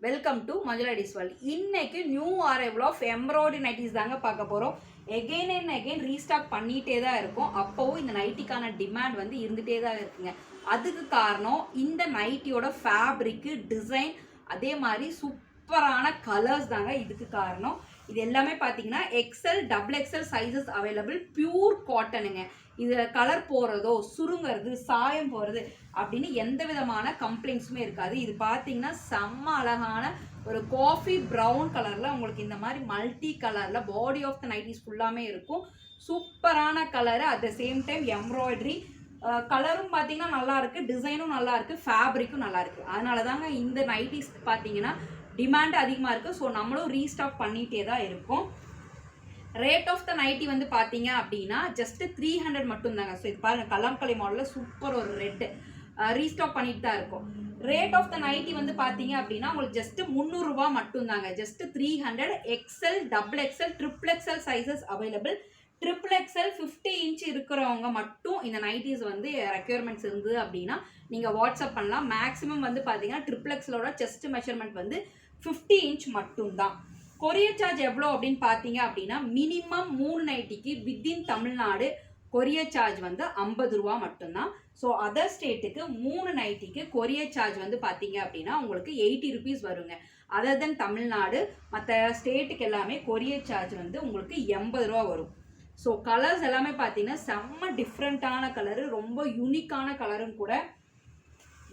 Welcome to Manjula ladies world. இன்னைக்கு new arrival of embroidery nighties தாங்க பார்க்க போகிறோம். எகெயின் அண்ட் எகெயின் ரீஸ்டாக் பண்ணிகிட்டே தான் இருக்கும். அப்போவும் இந்த நைட்டிக்கான டிமாண்ட் வந்து இருந்துகிட்டே தான் இருக்குங்க. அதுக்கு காரணம் இந்த நைட்டியோட ஃபேப்ரிக்கு, டிசைன், அதே மாதிரி சூப்பரான கலர்ஸ் தாங்க இதுக்கு காரணம். இது எல்லாமே பார்த்தீங்கன்னா XL, double XL sizes available. Pure காட்டனுங்க. இதில் கலர் போகிறதோ, சுருங்கிறது, சாயம் போகிறது அப்படின்னு எந்த விதமான கம்ப்ளைண்ட்ஸுமே இருக்காது. இது பார்த்தீங்கன்னா செம்ம அழகான ஒரு காஃபி ப்ரௌன் கலரில் உங்களுக்கு இந்த மாதிரி மல்டி கலரில் பாடி ஆஃப் த நைட்டிஸ் ஃபுல்லாமே இருக்கும். சூப்பரான colour, at the same time embroidery கலரும் பார்த்தீங்கன்னா நல்லாயிருக்கு, டிசைனும் நல்லாயிருக்கு, ஃபேப்ரிக்கும் நல்லாயிருக்கு. அதனால தாங்க இந்த நைட்டிஸ் பார்த்தீங்கன்னா டிமாண்ட் அதிகமாக இருக்குது. ஸோ நம்மளும் ரீஸ்டாக் பண்ணிகிட்டே தான் இருக்கும். ரேட் ஆஃப் த நைட்டி வந்து பார்த்தீங்க அப்படின்னா ஜஸ்ட் 300 மட்டும்தாங்க. ஸோ இது பாருங்கள், கலம்கலை மாடலில் சூப்பர் ஒரு ரெட்டு ரீஸ்டாக் பண்ணிட்டு தான் இருக்கும். ரேட் ஆஃப் த நைட்டி வந்து பார்த்தீங்க அப்படின்னா உங்களுக்கு ஜஸ்ட் 300 ரூபா மட்டும்தாங்க. Just 300. XL, double XL, triple XL sizes available. Triple XL 50 inch இருக்கிறவங்க மட்டும் இந்த நைட்டிஸ் வந்து ரெக்யர்மெண்ட்ஸ் இருந்தது அப்படின்னா நீங்கள் வாட்ஸ்அப் பண்ணலாம். மேக்ஸிமம் வந்து பார்த்தீங்கன்னா ட்ரிபிள் எக்ஸலோட செஸ்ட் மெஷர்மெண்ட் வந்து 50 இன்ச் மட்டும்தான். கொரியர் சார்ஜ் எவ்வளோ அப்படின்னு பார்த்தீங்க அப்படின்னா மினிமம் 3 நைட்டிக்கு வித்தின் தமிழ்நாடு கொரியர் சார்ஜ் வந்து 50 ரூபா மட்டும்தான். ஸோ அதர் ஸ்டேட்டுக்கு 3 நைட்டிக்கு கொரியர் சார்ஜ் வந்து பார்த்தீங்க அப்படின்னா உங்களுக்கு 80 ருபீஸ் வருங்க. அதர் தென் தமிழ்நாடு மற்ற ஸ்டேட்டுக்கு எல்லாமே கொரியர் சார்ஜ் வந்து உங்களுக்கு 80 ரூபா வரும். ஸோ கலர்ஸ் எல்லாமே பார்த்தீங்கன்னா செம்ம டிஃப்ரெண்ட்டான கலரு, ரொம்ப யூனிக்கான கலரும் கூட.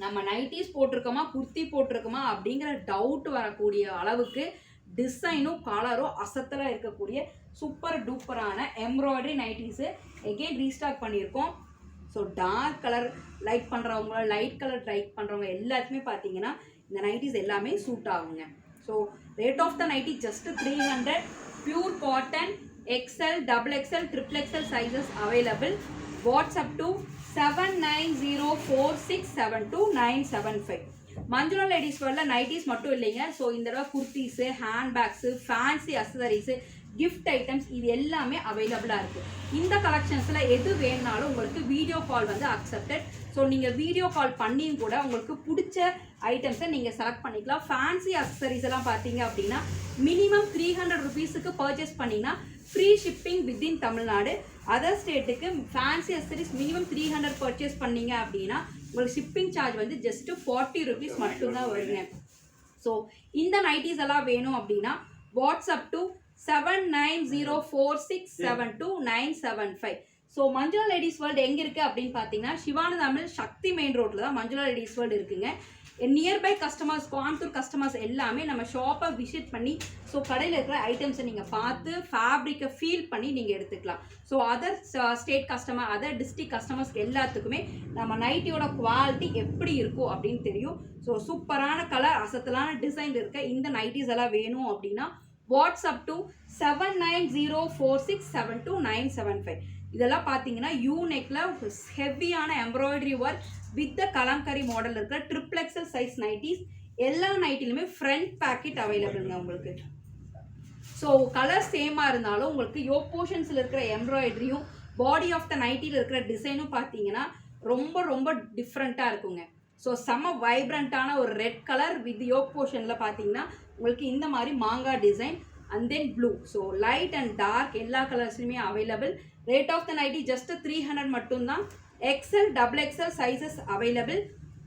நம்ம நைட்டிஸ் போட்டிருக்கோமா, குர்த்தி போட்டிருக்கோமா அப்படிங்கிற டவுட் வரக்கூடிய அளவுக்கு டிசைனும் கலரும் அசத்தலாக இருக்கக்கூடிய சூப்பர் டூப்பரான எம்ப்ராய்டரி நைட்டிஸு எகெயின் ரீஸ்டாக் பண்ணியிருக்கோம். ஸோ டார்க் கலர் லைக் பண்ணுறவங்க, லைட் கலர் லைக் பண்ணுறவங்க எல்லாத்துக்குமே பார்த்தீங்கன்னா இந்த நைட்டிஸ் எல்லாமே சூட் ஆகுங்க. So rate of the nightie just 300. Pure cotton, XL, double XL, triple XL sizes available. WhatsApp to 7904672975. Manjula ladies வேர்ல்டில் nighties மட்டும் இல்லைங்க. ஸோ இந்த தடவை kurtis, handbags, fancy accessories, gift items இது எல்லாமே அவைலபிளாக இருக்குது. இந்த கலெக்ஷன்ஸில் எது வேணுனாலும் உங்களுக்கு வீடியோ கால் வந்து அக்செப்டட். ஸோ நீங்கள் வீடியோ கால் பண்ணியும் கூட உங்களுக்கு பிடிச்ச ஐட்டம்ஸை நீங்கள் செலக்ட் பண்ணிக்கலாம். ஃபேன்சி அக்சசரிஸ் எல்லாம் பார்த்தீங்க அப்படின்னா மினிமம் 300 ருபீஸுக்கு பர்ச்சேஸ் பண்ணிங்கன்னா free shipping within Tamil Nadu. Other ஸ்டேட்டுக்கு ஃபேன்சி அக்சசரிஸ் மினிமம் 300 பர்ச்சேஸ் பண்ணீங்க அப்படின்னா உங்களுக்கு ஷிப்பிங் சார்ஜ் வந்து ஜஸ்ட்டு 40 ருபீஸ் மட்டும்தான் வருங்க. ஸோ இந்த நைட்டிஸ் எல்லாம் வேணும் அப்படின்னா WhatsApp to 7904672975. So Manjula ladies world எங்கே இருக்குது அப்படின்னு பார்த்தீங்கன்னா சிவானந்தாமில் சக்தி மெயின் ரோட்டில் தான் மஞ்சுளா லேடிஸ் வேர்ல்டு இருக்குங்க. நியர்பை கஸ்டமர்ஸ், கோயம்புத்தூர் கஸ்டமர்ஸ் எல்லாமே நம்ம ஷாப்பை விசிட் பண்ணி ஸோ கடையில் இருக்கிற ஐட்டம்ஸை நீங்கள் பார்த்து ஃபேப்ரிக்கை ஃபீல் பண்ணி நீங்கள் எடுத்துக்கலாம். So other state customer, other district கஸ்டமர்ஸ்க்கு எல்லாத்துக்குமே நம்ம நைட்டியோட குவாலிட்டி எப்படி இருக்கும் அப்படின்னு தெரியும். ஸோ சூப்பரான கலர், அசத்தலான டிசைன் இருக்க இந்த நைட்டிஸ் எல்லாம் வேணும் அப்படின்னா வாட்ஸ்அப் டு 7904672975. இதெல்லாம் பார்த்தீங்கன்னா யூனெக்கில் ஹெவியான embroidery work with the kalamkari model இருக்கிற ட்ரிபிள் எக்ஸல் சைஸ் நைட்டிஸ். எல்லா நைட்டிலுமே ஃப்ரண்ட் பேக்கெட் அவைலபிளுங்க உங்களுக்கு. ஸோ கலர் சேமாக இருந்தாலும் உங்களுக்கு யோக் போர்ஷன்ஸில் இருக்கிற எம்ப்ராய்டரியும் பாடி ஆஃப் த நைட்டியில் இருக்கிற டிசைனும் பார்த்தீங்கன்னா ரொம்ப ரொம்ப டிஃப்ரெண்ட்டாக இருக்குங்க. ஸோ செம்ம வைப்ரண்ட்டான ஒரு ரெட் கலர் வித் யோக் போர்ஷனில் பார்த்தீங்கன்னா உங்களுக்கு இந்த மாதிரி மாங்காய் design and then blue. So light and dark எல்லா கலர்ஸ்லையுமே available. Rate of the nightie just 300 மட்டும்தான். XL, double XL sizes available.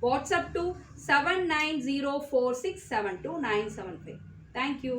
WhatsApp to 7904672975. Thank you.